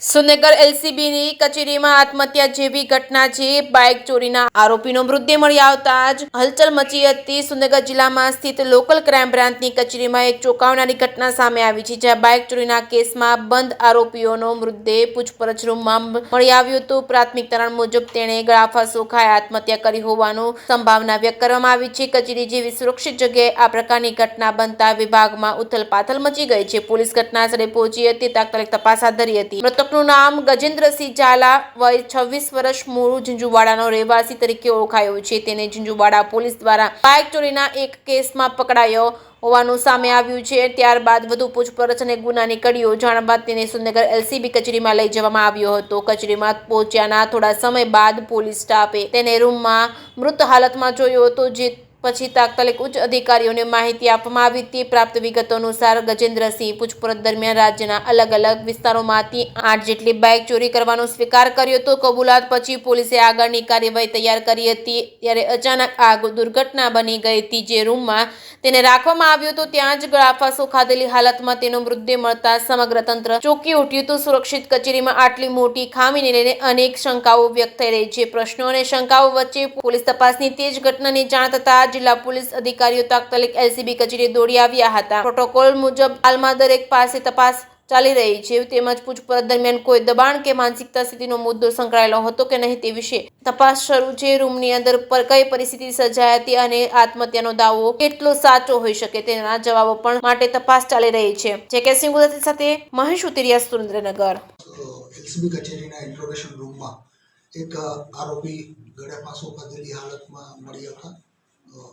સુરનગર એલસીબીની કચેરીમાં આત્મહત્યા જેવી ઘટના છે। બાઇક ચોરીના આરોપીનો મૃતદેહ મળી આવતા જ હલચલ મચી હતી। સુરનગર જિલ્લામાં સ્થિત લોકલ ક્રાઇમ બ્રાન્ચની કચેરીમાં એક ચોંકાવનારી ઘટના સામે આવી છે, જ્યાં બાઇક ચોરીના કેસમાં બંધ આરોપીઓનો મૃતદેહ પૂછપરછ રૂમમાં મળી આવ્યો હતો। પ્રાથમિક તારણ મુજબ તેણે ગળાફાંસો ખાઈ આત્મહત્યા કરી હોવાની સંભાવના વ્યક્ત કરવામાં આવી છે। કચેરી જેવી સુરક્ષિત જગ્યાએ આ પ્રકારની ઘટના બનતા વિભાગમાં ઉથલપાથલ મચી ગઈ છે। પોલીસ ઘટનાસ્થળે પહોંચી હતી, તાત્કાલિક તપાસ હાથ ધરી હતી। મૃતકનું નામ ગજેન્દ્રસિંહ ઝાલા, વય 26 વર્ષ, મૂળ ઝીંઝુવાડાનો રહેવાસી તરીકે ઓળખાયો છે। તેને ઝીંઝુવાડા પોલીસ દ્વારા બાઇક ચોરીના એક કેસમાં પકડાયો હોવાનું સામે આવ્યું છે। ત્યારબાદ વધુ પૂછપરછ અને ગુનાની કડીઓ જાણવા બાદ તેને સુરનગર એલસીબી કચેરીમાં લઈ જવામાં આવ્યો હતો। કચેરીમાં પહોંચ્યાના થોડા સમય બાદ પોલીસ સ્ટાફે તેને રૂમમાં મૃત હાલતમાં જોયો હતો, જે પછી તાત્કાલિક ઉચ્ચ અધિકારીઓને માહિતી આપવામાં આવી હતી। પ્રાપ્ત વિગતો અનુસાર ગજેન્દ્રસિંહ પૂછપરછ દરમિયાન રાજ્યના અલગ અલગ વિસ્તારોમાંથી 8 જેટલી બાઇક ચોરી કરવાનો સ્વીકાર કર્યો હતો। કબૂલાત પછી પોલીસે આગળની કાર્યવાહી તૈયાર કરી હતી, ત્યારે અચાનક આ દુર્ઘટના બની ગઈ હતી। જે રૂમમાં તેને રાખવામાં આવ્યો હતો ત્યાં જ ગળાફાંસો ખાધેલી હાલતમાં તેનો મૃતદેહ મળતા સમગ્ર તંત્ર ચોંકી ઉઠ્યું હતું। સુરક્ષિત કચેરીમાં આટલી મોટી ખામીને લઈને અનેક શંકાઓ વ્યક્ત થઈ રહી છે। પ્રશ્નો અને શંકાઓ વચ્ચે પોલીસ તપાસની તેજ ઘટનાની જાણ થતાં જિલ્લા પોલીસ અધિકારીઓ તાત્કાલિક એલસીબી કચેરીએ દોડી આવ્યા હતા। પ્રોટોકોલ મુજબ હાલમાં દરેક પાસે તપાસ ચાલી રહી છે, તેમજ પૂછપરછ દરમિયાન કોઈ દબાણ કે માનસિકતા સ્થિતિનો મુદ્દો સંકળાયેલો હતો કે નહીં તે વિશે તપાસ શરૂ છે। રૂમની અંદર કઈ પરિસ્થિતિ સર્જાઈ હતી અને આત્મહત્યાનો દાવો કેટલો સાચો હોઈ શકે તેના જવાબો પણ માટે તપાસ ચાલી રહી છે। જેકે સિંહ ગુજરાતી સાથે મહેશ ઉતરિયા, સુરેન્દ્રનગર। એલસીબી કચેરીના ઇન્ટ્રોગેશન રૂમમાં એક આરોપી ગળાફાંસો ખાધેલી હાલતમાં મળી આવતા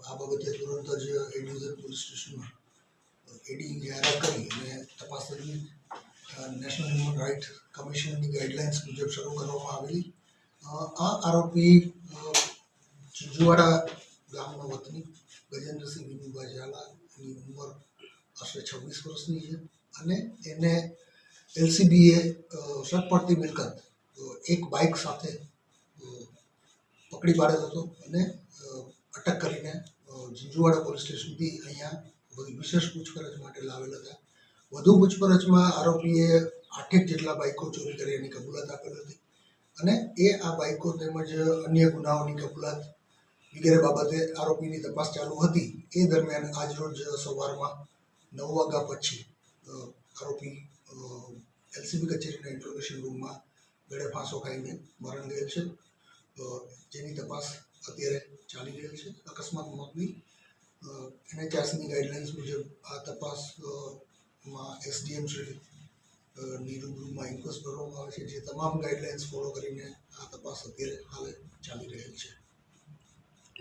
આ બાબતે તુરંત જ એ ડિવિઝન પોલીસ સ્ટેશનમાં એડી જાહેરાત કરી અને તપાસ નેશનલ હ્યુમન રાઇટ કમિશનની ગાઈડલાઇન્સ મુજબ શરૂ કરવામાં આવેલી। આ આરોપી ઝીંઝુવાડા ગામનો વતની ગજેન્દ્રસિંહ વિનુભાઈ ઝાલા, એની ઉંમર આશરે 26 વર્ષની છે અને એને એલસીબીએ શક પડતી મિલકત એક બાઇક સાથે પકડી પાડેલ હતો અને અટક કરીને ઝીંઝુવાડા પોલીસ સ્ટેશનથી અહીંયા વિશેષ પૂછપરછ માટે લાવેલ હતા। વધુ પૂછપરછમાં આરોપીએ 8 જેટલા બાઇકો ચોરી કરી એની કબૂલાત આપેલ હતી અને એ આ બાઇકો તેમજ અન્ય ગુનાઓની કબૂલાત વગેરે બાબતે આરોપીની તપાસ ચાલુ હતી। એ દરમિયાન આજરોજ સવારમાં 9 વાગ્યા પછી આરોપી એલસીબી કચેરીના ઇન્ટ્રોગેશન રૂમમાં ગળાફાંસો ખાઈને મરણ ગયેલ છે, જેની તપાસ અત્યારે ચાલી રહેલ છે। અકસ્માત મોતની NHRCની ગાઈડલાઇન્સ મુજબ આ તપાસમાં એસડીએમ શ્રી ની રૂબરૂમાં ઇન્ક્વેસ્ટ કરવામાં આવે છે, જે તમામ ગાઈડલાઇન્સ ફોલો કરીને આ તપાસ અત્યારે હાલ ચાલી રહેલ છે।